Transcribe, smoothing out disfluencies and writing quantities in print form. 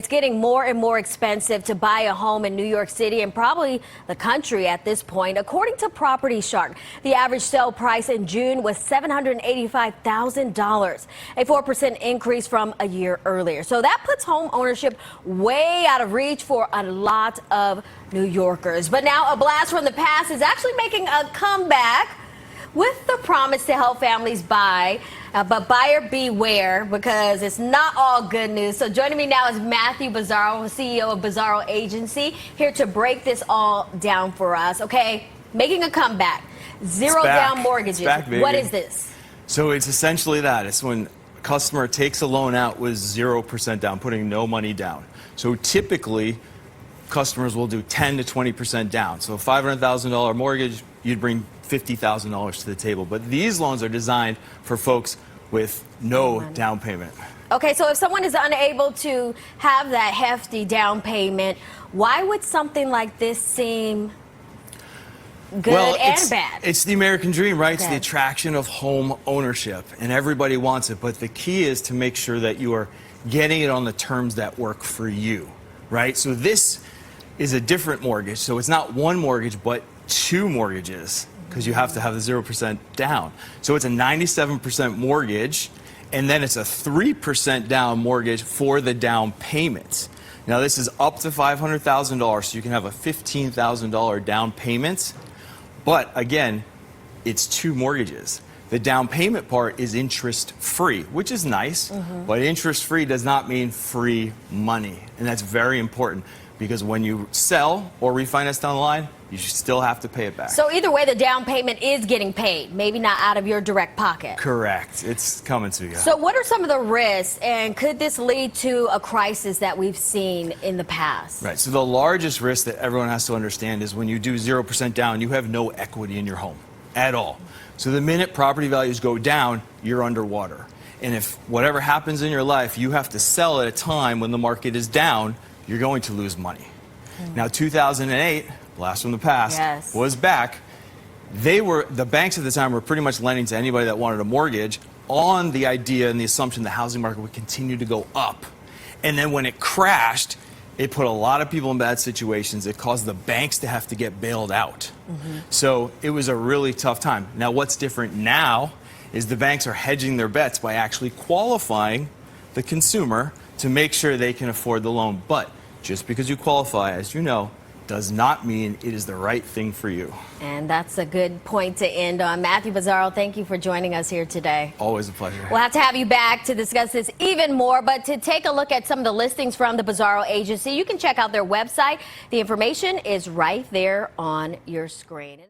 It's getting more and more expensive to buy a home in New York City and probably the country at this point. According to Property Shark, the average sale price in June was $785,000, a 4% increase from a year earlier. So that puts home ownership way out of reach for a lot of New Yorkers. But now a blast from the past is actually making a comeback with the promise to help families buy. But buyer beware, because it's not all good news. So joining me now is Matthew Bizzarro, CEO of Bizzarro Agency, here to break this all down for us. Okay, making a comeback. Zero down mortgages. Back, what is this? So it's essentially that. It's when a customer takes a loan out with 0% down, putting no money down. So typically, customers will do 10 to 20% down. So a $500,000 mortgage, you'd bring $50,000 to the table. But these loans are designed for folks with no down payment. Okay, so if someone is unable to have that hefty down payment, why would something like this seem good and bad? It's the American dream, right? Okay. It's the attraction of home ownership, and everybody wants it. But the key is to make sure that you are getting it on the terms that work for you, right? So this is a different mortgage. So it's not one mortgage, but two mortgages, because you have to have the 0% down. So it's a 97% mortgage, and then it's a 3% down mortgage for the down payment. Now this is up to $500,000, so you can have a $15,000 down payment. But again, it's two mortgages. The down payment part is interest-free, which is nice, but interest-free does not mean free money. And that's very important, because when you sell or refinance down the line, you still have to pay it back. So either way, the down payment is getting paid, maybe not out of your direct pocket. Correct. It's coming to you. So what are some of the risks, and could this lead to a crisis that we've seen in the past? Right. So the largest risk that everyone has to understand is when you do 0% down, you have no equity in your home at all. So the minute property values go down, you're underwater. And if whatever happens in your life, you have to sell at a time when the market is down, you're going to lose money. Now, 2008, blast from the past, was back. The banks at the time were pretty much lending to anybody that wanted a mortgage on the idea and the assumption the housing market would continue to go up. And then when it crashed, it put a lot of people in bad situations. It caused the banks to have to get bailed out. So it was a really tough time. Now, what's different now is the banks are hedging their bets by actually qualifying the consumer to make sure they can afford the loan. But just because you qualify, as you know, does not mean it is the right thing for you. And that's a good point to end on. Matthew Bizzarro, thank you for joining us here today. Always a pleasure. We'll have to have you back to discuss this even more, but to take a look at some of the listings from the Bizzarro Agency, you can check out their website. The information is right there on your screen.